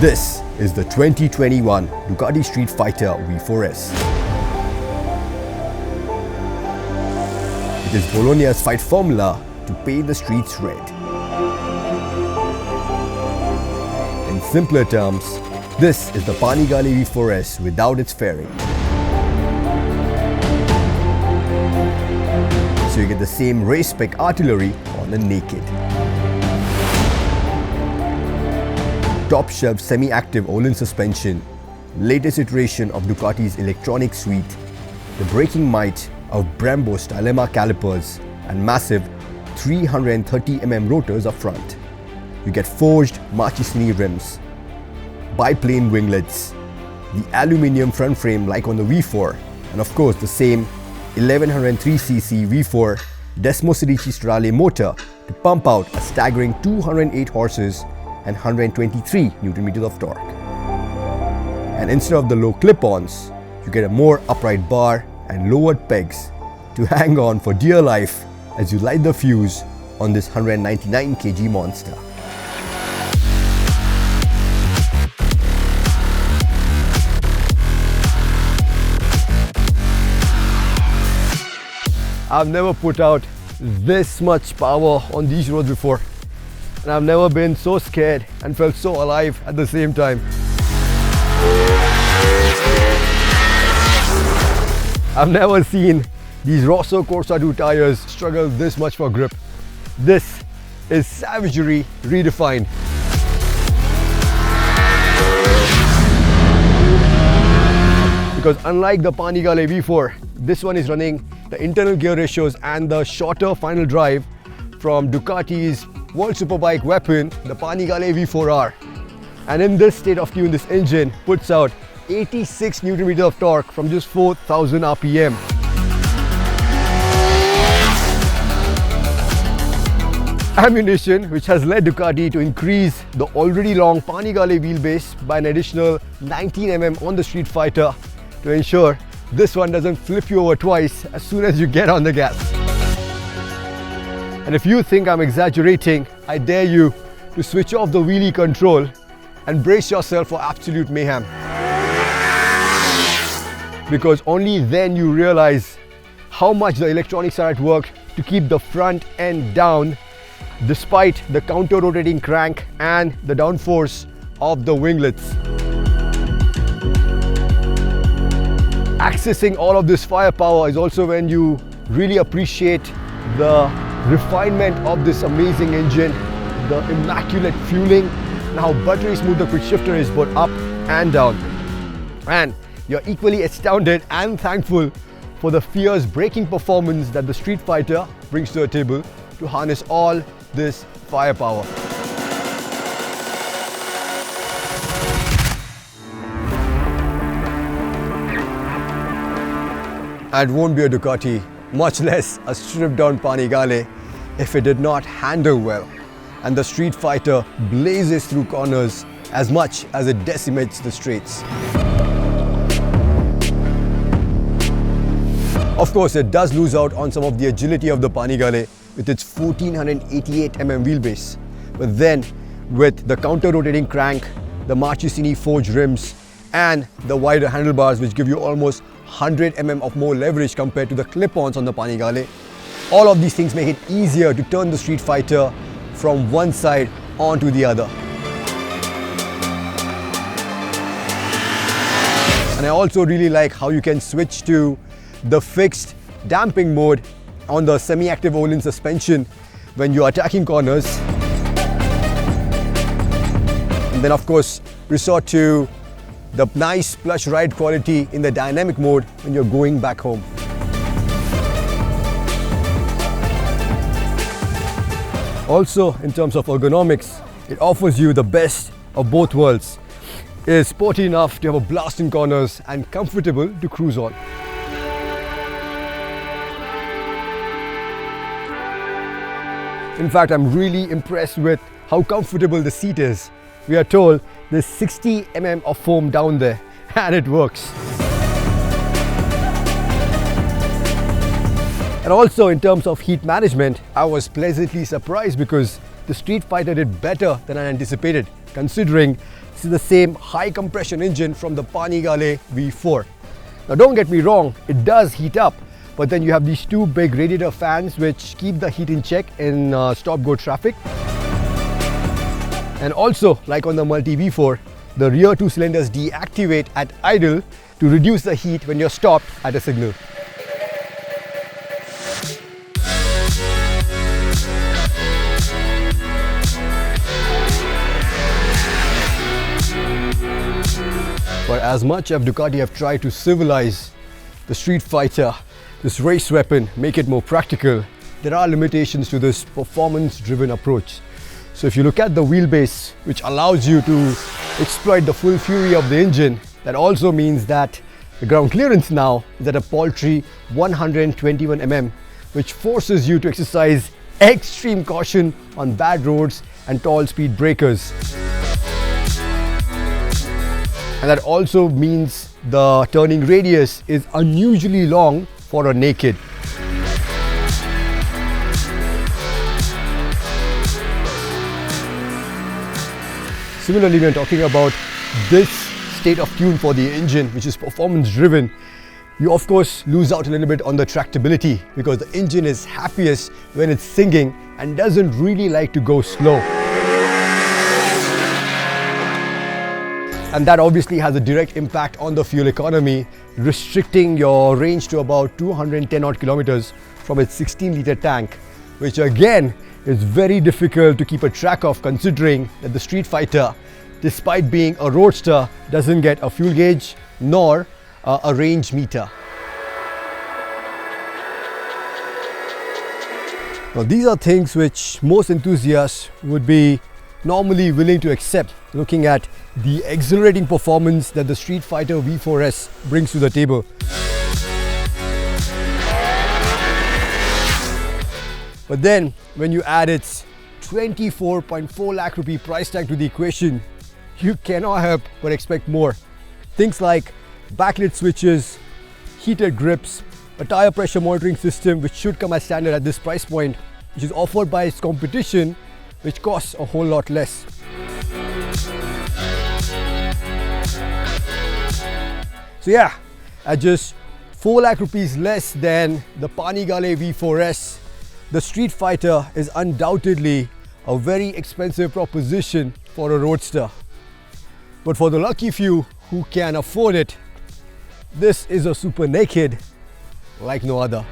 This is the 2021 Ducati Street Fighter V4S. It is Bologna's fight formula to paint the streets red. In simpler terms, this is the Panigale V4S without its fairing. So you get the same race-spec artillery on the naked. Top-shelf semi-active Öhlins suspension, latest iteration of Ducati's electronic suite, the braking might of Brembo's Stylema calipers and massive 330mm rotors up front. You get forged Marchesini rims, biplane winglets, the aluminium front frame like on the V4, and of course the same 1103cc V4 Desmosedici Strale motor to pump out a staggering 208 horses and 123 Nm of torque. And instead of the low clip-ons, you get a more upright bar and lowered pegs to hang on for dear life as you light the fuse on this 199 kg monster. I've never put out this much power on these roads before, and I've never been so scared and felt so alive at the same time. I've never seen these Rosso Corsa 2 tires struggle this much for grip. This is savagery redefined. Because unlike the Panigale V4, this one is running the internal gear ratios and the shorter final drive from Ducati's World Superbike weapon, the Panigale V4R. And in this state of tune, this engine puts out 86 Nm of torque from just 4,000 RPM. Ammunition, which has led Ducati to increase the already long Panigale wheelbase by an additional 19mm on the Street Fighter to ensure this one doesn't flip you over twice as soon as you get on the gas. And if you think I'm exaggerating, I dare you to switch off the wheelie control and brace yourself for absolute mayhem. Because only then you realize how much the electronics are at work to keep the front end down despite the counter-rotating crank and the downforce of the winglets. Accessing all of this firepower is also when you really appreciate the refinement of this amazing engine, the immaculate fueling, and how buttery smooth the quick shifter is both up and down. And you're equally astounded and thankful for the fierce braking performance that the Street Fighter brings to the table to harness all this firepower. And it won't be a Ducati, much less a stripped down Panigale, if it did not handle well. And the Street Fighter blazes through corners as much as it decimates the straights. Of course, it does lose out on some of the agility of the Panigale with its 1488mm wheelbase. But then, with the counter-rotating crank, the Marchesini forged rims, and the wider handlebars which give you almost 100mm of more leverage compared to the clip-ons on the Panigale, all of these things make it easier to turn the Street Fighter from one side onto the other. And I also really like how you can switch to the fixed damping mode on the semi-active Öhlins suspension when you're attacking corners. And then of course resort to the nice plush ride quality in the dynamic mode when you're going back home. Also, in terms of ergonomics, it offers you the best of both worlds. It is sporty enough to have a blast in corners and comfortable to cruise on. In fact, I'm really impressed with how comfortable the seat is. We are told there's 60mm of foam down there, and it works. And also in terms of heat management, I was pleasantly surprised because the Street Fighter did better than I anticipated, considering This is the same high compression engine from the Panigale V4. Now don't get me wrong, it does heat up, but then you have these two big radiator fans which keep the heat in check in stop-go traffic. And also, like on the Multi V4, the rear two cylinders deactivate at idle to reduce the heat when you're stopped at a signal. But as much as Ducati have tried to civilize the Street Fighter, this race weapon, make it more practical, there are limitations to this performance-driven approach. So if you look at the wheelbase, which allows you to exploit the full fury of the engine, that also means that the ground clearance now is at a paltry 121 mm, which forces you to exercise extreme caution on bad roads and tall speed breakers. And that also means the turning radius is unusually long for a naked. Similarly, when talking about this state of tune for the engine, which is performance driven, you of course lose out a little bit on the tractability because the engine is happiest when it's singing and doesn't really like to go slow. And that obviously has a direct impact on the fuel economy, restricting your range to about 210 odd kilometers from its 16-litre tank, which again is very difficult to keep a track of considering that the Street Fighter, despite being a roadster, doesn't get a fuel gauge nor a range meter. Now these are things which most enthusiasts would be normally willing to accept, looking at the exhilarating performance that the Street Fighter V4S brings to the table. But then when you add its 24.4 lakh rupee price tag to the equation, you cannot help but expect more. Things like backlit switches, heated grips, a tire pressure monitoring system which should come as standard at this price point, which is offered by its competition, which costs a whole lot less. So yeah, at just 4 lakh rupees less than the Panigale V4S, the Street Fighter is undoubtedly a very expensive proposition for a roadster. But for the lucky few who can afford it, this is a super naked like no other.